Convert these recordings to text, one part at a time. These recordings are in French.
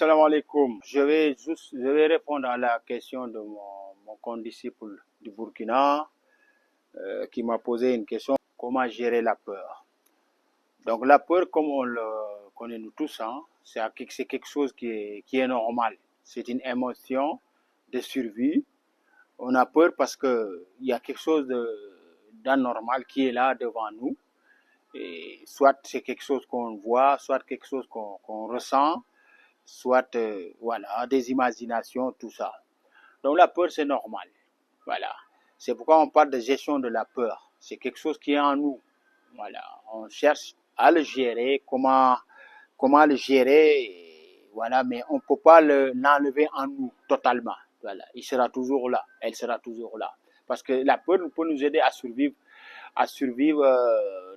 Salam alaikum. Je vais répondre à la question de mon condisciple du Burkina qui m'a posé une question. Comment gérer la peur? Donc la peur, comme on le connaît nous tous, hein, c'est quelque chose qui est normal. C'est une émotion de survie. On a peur parce qu'il y a quelque chose d'anormal qui est là devant nous. Et soit c'est quelque chose qu'on voit, soit quelque chose qu'on ressent, soit voilà, des imaginations, tout ça. Donc la peur, c'est normal. Voilà. C'est pourquoi on parle de gestion de la peur. C'est quelque chose qui est en nous. Voilà. On cherche à le gérer, comment le gérer, voilà, mais on ne peut pas l'enlever en nous totalement. Voilà. Il sera toujours là. Elle sera toujours là. Parce que la peur peut nous aider à survivre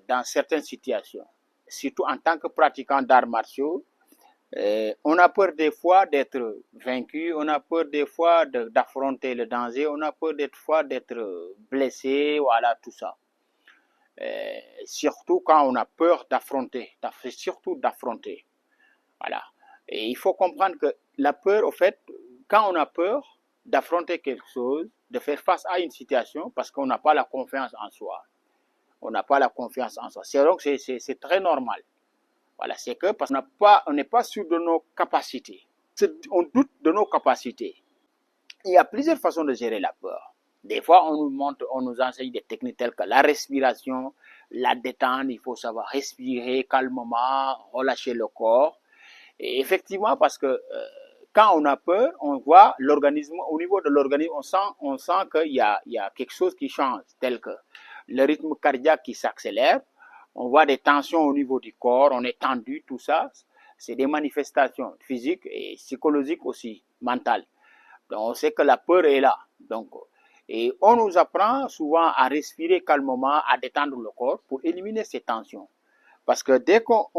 dans certaines situations. Surtout en tant que pratiquant d'arts martiaux, on a peur des fois d'être vaincu, on a peur des fois d'affronter le danger, on a peur des fois d'être blessé, voilà, tout ça. Surtout quand on a peur d'affronter, surtout d'affronter. Voilà. Et il faut comprendre que la peur, au fait, quand on a peur d'affronter quelque chose, de faire face à une situation, parce qu'on n'a pas la confiance en soi. On n'a pas la confiance en soi. C'est donc c'est très normal. Voilà, c'est que parce qu'on n'est pas sûr de nos capacités. On doute de nos capacités. Il y a plusieurs façons de gérer la peur. Des fois, on nous enseigne des techniques telles que la respiration, la détente. Il faut savoir respirer calmement, relâcher le corps. Et effectivement, parce que quand on a peur, on voit l'organisme, au niveau de l'organisme, on sent qu'il y a quelque chose qui change, tel que le rythme cardiaque qui s'accélère. On voit des tensions au niveau du corps, on est tendu, tout ça. C'est des manifestations physiques et psychologiques aussi, mentales. Donc, on sait que la peur est là. Donc, et on nous apprend souvent à respirer calmement, à détendre le corps pour éliminer ces tensions. Parce que dès qu'on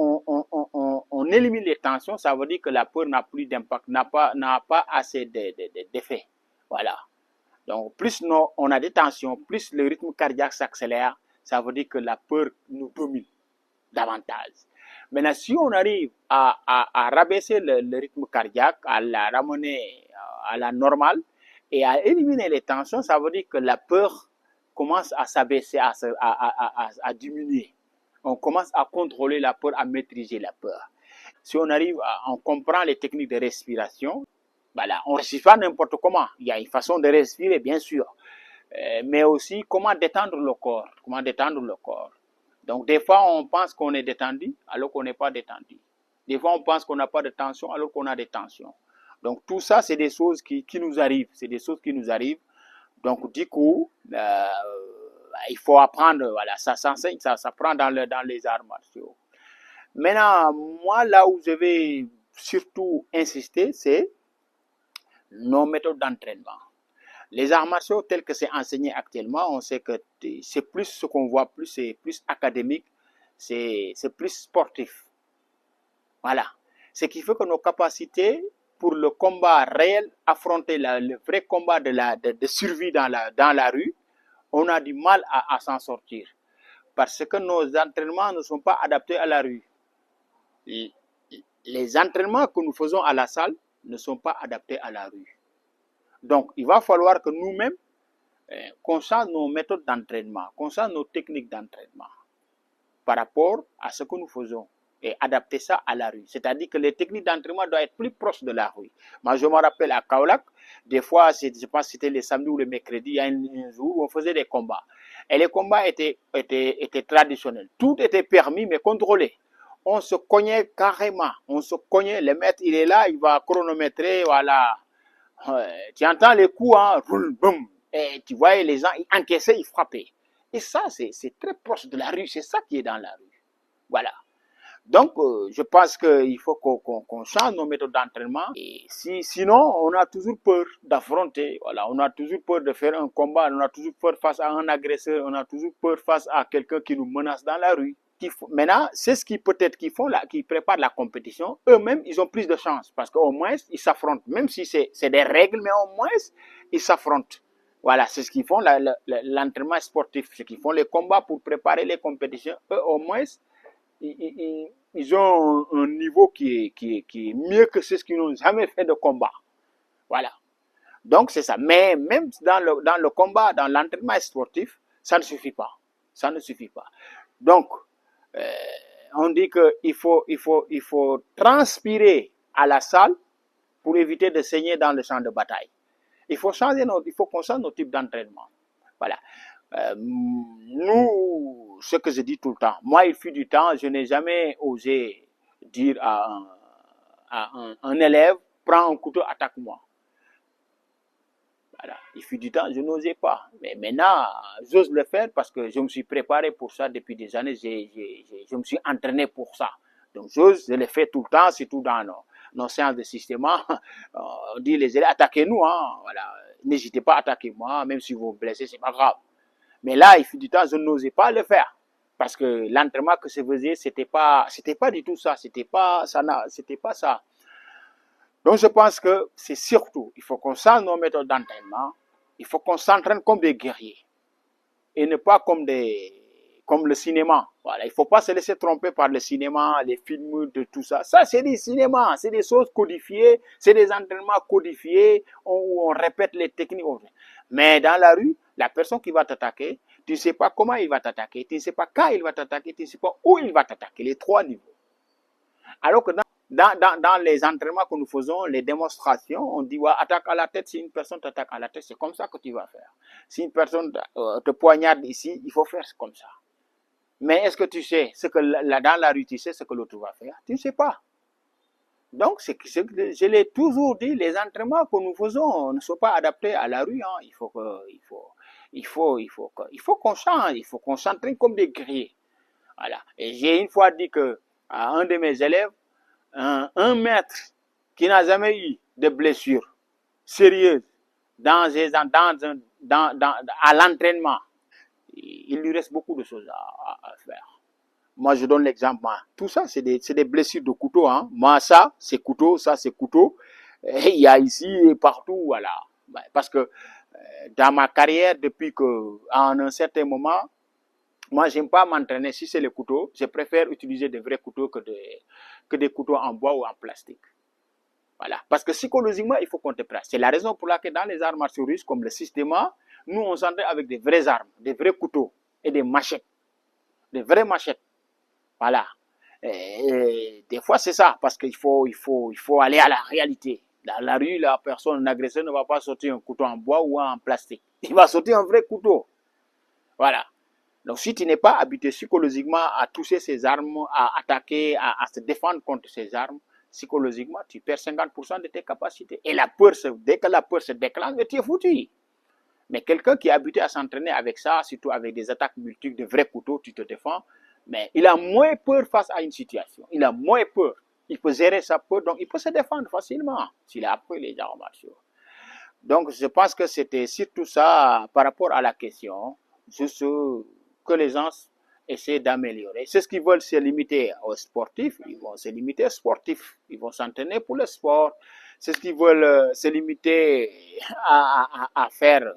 élimine les tensions, ça veut dire que la peur n'a plus d'impact, n'a pas assez d'effet. Voilà. Donc, plus on a des tensions, plus le rythme cardiaque s'accélère, ça veut dire que la peur nous domine davantage. Maintenant, si on arrive à rabaisser le rythme cardiaque, à la ramener à la normale et à éliminer les tensions, ça veut dire que la peur commence à s'abaisser, à diminuer. On commence à contrôler la peur, à maîtriser la peur. Si on comprend les techniques de respiration, voilà, on ne respire pas n'importe comment. Il y a une façon de respirer, bien sûr, mais aussi comment détendre le corps. Comment détendre le corps. Donc, des fois, on pense qu'on est détendu alors qu'on n'est pas détendu. Des fois, on pense qu'on n'a pas de tension alors qu'on a des tensions. Donc, tout ça, c'est des choses qui nous arrivent. C'est des choses qui nous arrivent. Donc, du coup, il faut apprendre, voilà, ça s'enseigne, ça s'apprend dans les arts martiaux. Maintenant, moi, là où je vais surtout insister, c'est nos méthodes d'entraînement. Les arts martiaux tels que c'est enseigné actuellement, on sait que c'est plus ce qu'on voit, c'est plus académique, c'est plus sportif. Voilà. Ce qui fait que nos capacités pour le combat réel, affronter le vrai combat de survie dans la rue, on a du mal à s'en sortir. Parce que nos entraînements ne sont pas adaptés à la rue. Les entraînements que nous faisons à la salle ne sont pas adaptés à la rue. Donc, il va falloir que nous-mêmes, qu'on change nos méthodes d'entraînement, qu'on change nos techniques d'entraînement par rapport à ce que nous faisons et adapter ça à la rue. C'est-à-dire que les techniques d'entraînement doivent être plus proches de la rue. Moi, je me rappelle à Kaolack, des fois, je pense que c'était les samedis ou les mercredis, il y a un jour où on faisait des combats. Et les combats étaient traditionnels. Tout était permis, mais contrôlé. On se cognait carrément. On se cognait. Le maître, il est là, il va chronométrer, voilà. Tu entends les coups, hein, boum. Et tu voyais les gens, ils encaissaient, ils frappaient. Et ça, c'est très proche de la rue. C'est ça qui est dans la rue. Voilà. Donc, je pense qu'il faut qu'on change nos méthodes d'entraînement. Et sinon, on a toujours peur d'affronter. Voilà, on a toujours peur de faire un combat. On a toujours peur face à un agresseur. On a toujours peur face à quelqu'un qui nous menace dans la rue. Maintenant, c'est ce qui peut-être qui préparent la compétition. Eux-mêmes, ils ont plus de chance parce qu'au moins, ils s'affrontent. Même si c'est des règles, mais au moins, ils s'affrontent. Voilà, c'est ce qu'ils font, l'entraînement sportif. Ce qu'ils font les combats pour préparer les compétitions. Eux, au moins, ils ont un niveau qui est mieux que ceux qui n'ont jamais fait de combat. Voilà. Donc, c'est ça. Mais même dans le combat, dans l'entraînement sportif, ça ne suffit pas. Ça ne suffit pas. Donc, on dit qu'il faut transpirer à la salle pour éviter de saigner dans le champ de bataille. Il faut qu'on change nos types d'entraînement. Voilà. Nous, ce que je dis tout le temps, moi, il fut du temps, je n'ai jamais osé dire à un élève, prends un couteau, attaque-moi. Voilà. Il fut du temps, je n'osais pas. Mais maintenant, j'ose le faire parce que je me suis préparé pour ça depuis des années. Je me suis entraîné pour ça. Donc, je le fais tout le temps, surtout dans nos séances de système. On dit les élèves, attaquez-nous. Hein. Voilà. N'hésitez pas à attaquer moi, même si vous vous blessez, c'est pas grave. Mais là, il fut du temps, je n'osais pas le faire. Parce que l'entraînement que je faisais, c'était pas du tout ça. C'était pas ça. Donc, je pense que c'est surtout, il faut qu'on change nos méthodes d'entraînement. Il faut qu'on s'entraîne comme des guerriers. Et ne pas comme le cinéma. Voilà. Il ne faut pas se laisser tromper par le cinéma, les films, de tout ça. Ça, c'est des cinémas, c'est des choses codifiées, c'est des entraînements codifiés où on répète les techniques. Mais dans la rue, la personne qui va t'attaquer, tu ne sais pas comment il va t'attaquer, tu ne sais pas quand il va t'attaquer, tu ne sais pas où il va t'attaquer, les trois niveaux. Alors que dans les entraînements que nous faisons, les démonstrations, on dit ouais, attaque à la tête. Si une personne t'attaque à la tête, c'est comme ça que tu vas faire. Si une personne te poignarde ici, il faut faire comme ça. Mais est-ce que tu sais ce que dans la rue, tu sais ce que l'autre va faire? Tu ne sais pas. Donc, je l'ai toujours dit, les entraînements que nous faisons ne sont pas adaptés à la rue. Hein. Il faut qu'on change, il faut qu'on s'entraîne comme des guerriers. Voilà. Et j'ai une fois dit à un de mes élèves, un maître qui n'a jamais eu de blessure sérieuse à l'entraînement, il lui reste beaucoup de choses à faire. Moi, je donne l'exemple. Tout ça, c'est des blessures de couteau. Hein. Moi, ça, c'est couteau. Ça, c'est couteau. Et il y a ici et partout, voilà. Parce que dans ma carrière, depuis à un certain moment, moi, j'aime pas m'entraîner. Si c'est le couteau, je préfère utiliser des vrais couteaux que des couteaux en bois ou en plastique. Voilà. Parce que psychologiquement, il faut qu'on te prête. C'est la raison pour laquelle dans les arts martiaux russes, comme le système, nous, on s'entraîne avec des vraies armes, des vrais couteaux et des machettes. Des vraies machettes. Voilà. Et des fois, c'est ça. Parce qu'il faut aller à la réalité. Dans la rue, la personne, l'agresseur ne va pas sortir un couteau en bois ou en plastique. Il va sortir un vrai couteau. Voilà. Donc, si tu n'es pas habitué psychologiquement à toucher ces armes, à attaquer, à se défendre contre ces armes, psychologiquement, tu perds 50% de tes capacités. Et la peur, dès que la peur se déclenche, tu es foutu. Mais quelqu'un qui est habitué à s'entraîner avec ça, surtout avec des attaques multiples, de vrais couteaux, tu te défends, mais il a moins peur face à une situation. Il a moins peur. Il peut gérer sa peur, donc il peut se défendre facilement s'il a appris les arts martiaux. Donc, je pense que c'était surtout ça par rapport à la question, juste que les gens essaient d'améliorer. C'est ce qu'ils veulent se limiter aux sportifs, ils vont se limiter aux sportifs, ils vont s'entraîner pour le sport. C'est ce qu'ils veulent se limiter à faire,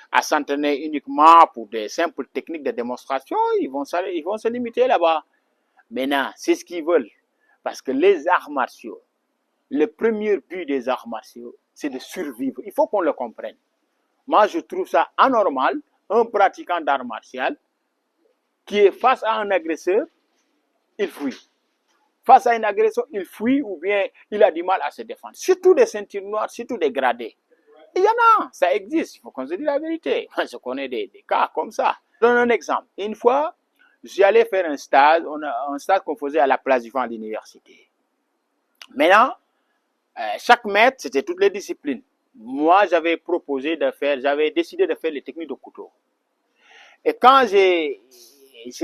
à s'entraîner uniquement pour des simples techniques de démonstration, ils vont se limiter là-bas. Maintenant, c'est ce qu'ils veulent. Parce que les arts martiaux, le premier but des arts martiaux, c'est de survivre. Il faut qu'on le comprenne. Moi, je trouve ça anormal, un pratiquant d'art martial qui est face à un agresseur, il fuit. Face à une agression, il fuit ou bien il a du mal à se défendre. Surtout des ceintures noires, surtout des gradés. Il y en a, ça existe, il faut qu'on se dise la vérité. Je connais des cas comme ça. Je donne un exemple. Une fois, j'allais faire un stage qu'on faisait à la place du vent à l'université. Maintenant, chaque maître, c'était toutes les disciplines. Moi, j'avais décidé de faire les techniques de couteau. Et quand j'ai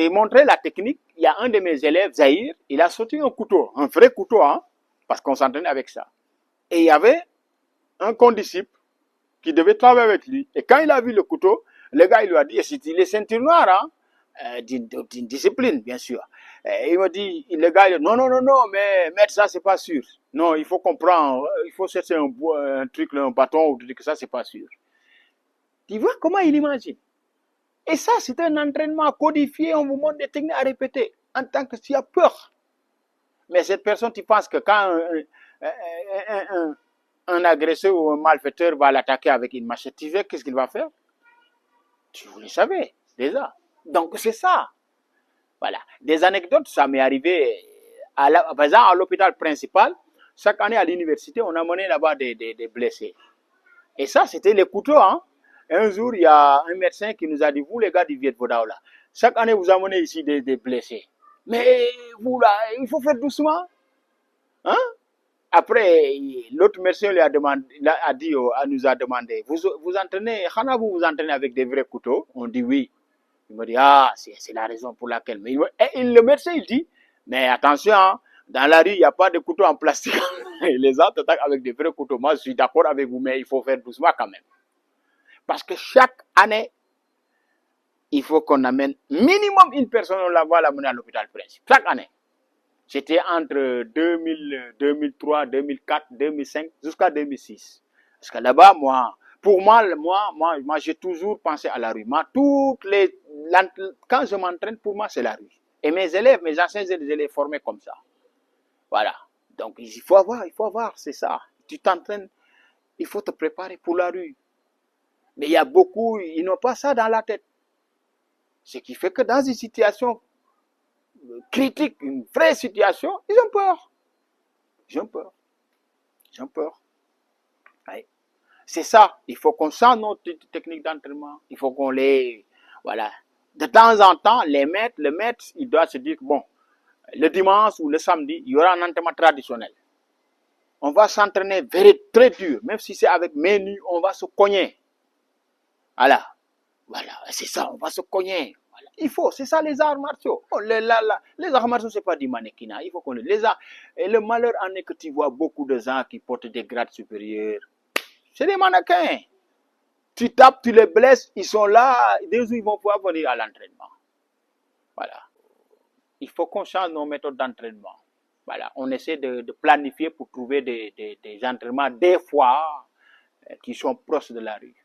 montré la technique, il y a un de mes élèves, Zahir, il a sorti un couteau, un vrai couteau, hein, parce qu'on s'entraînait avec ça. Et il y avait un condisciple qui devait travailler avec lui. Et quand il a vu le couteau, le gars, il lui a dit, c'est les ceintures noires, hein, d'une discipline, bien sûr. Et il me dit, le gars, il dit, non, mais maître, ça, c'est pas sûr. Non, il faut comprendre, il faut chercher un truc, un bâton, ou que ça, c'est pas sûr. Tu vois comment il imagine? Et ça, c'est un entraînement codifié, on vous montre des techniques à répéter. En tant que tu as peur. Mais cette personne, tu penses que quand un agresseur ou un malfaiteur va l'attaquer avec une machette, tu sais qu'est-ce qu'il va faire? Tu le savais déjà. Donc c'est ça. Voilà. Des anecdotes, ça m'est arrivé par exemple à l'hôpital principal. Chaque année à l'université, on amenait là-bas des blessés. Et ça, c'était les couteaux. Hein. Un jour, il y a un médecin qui nous a dit, vous les gars du Viet Vodao là, chaque année vous amenez ici des blessés. Mais vous là, il faut faire doucement. Hein? Après, l'autre médecin lui a demandé, nous a demandé, vous entraînez, vous vous entraînez avec des vrais couteaux? On dit oui. Il me dit, ah, c'est la raison pour laquelle. Mais le médecin, il dit, mais attention, hein, dans la rue, il n'y a pas de couteaux en plastique. Les gens attaquent avec des vrais couteaux. Moi, je suis d'accord avec vous, mais il faut faire doucement quand même. Parce que chaque année, il faut qu'on amène minimum une personne, on la va l'amener à l'hôpital principal. Chaque année. C'était entre 2000, 2003, 2004, 2005 jusqu'à 2006. Parce que là-bas, pour moi, j'ai toujours pensé à la rue. Quand je m'entraîne, pour moi, c'est la rue. Et mes élèves, mes anciens élèves, je les formés comme ça. Voilà. Donc, il faut avoir, c'est ça. Tu t'entraînes, il faut te préparer pour la rue. Mais il y a beaucoup, ils n'ont pas ça dans la tête. Ce qui fait que dans une situation critique, une vraie situation, ils ont peur. Ils ont peur. Ils ont peur. Oui. C'est ça. Il faut qu'on change nos techniques d'entraînement. Il faut qu'on les... Voilà. De temps en temps, le maître, il doit se dire que bon, le dimanche ou le samedi, il y aura un entraînement traditionnel. On va s'entraîner très dur. Même si c'est avec main nue, on va se cogner. Voilà. Voilà. C'est ça, on va se cogner. Voilà. Il faut, c'est ça les arts martiaux. Oh, les arts martiaux, c'est pas du mannequinat. Il faut qu'on les arts. Et le malheur en est que tu vois beaucoup de gens qui portent des grades supérieurs. C'est des mannequins. Tu tapes, tu les blesses, ils sont là. Des jours, ils vont pouvoir venir à l'entraînement. Voilà. Il faut qu'on change nos méthodes d'entraînement. Voilà. On essaie de planifier pour trouver des entraînements, des fois, qui sont proches de la rue.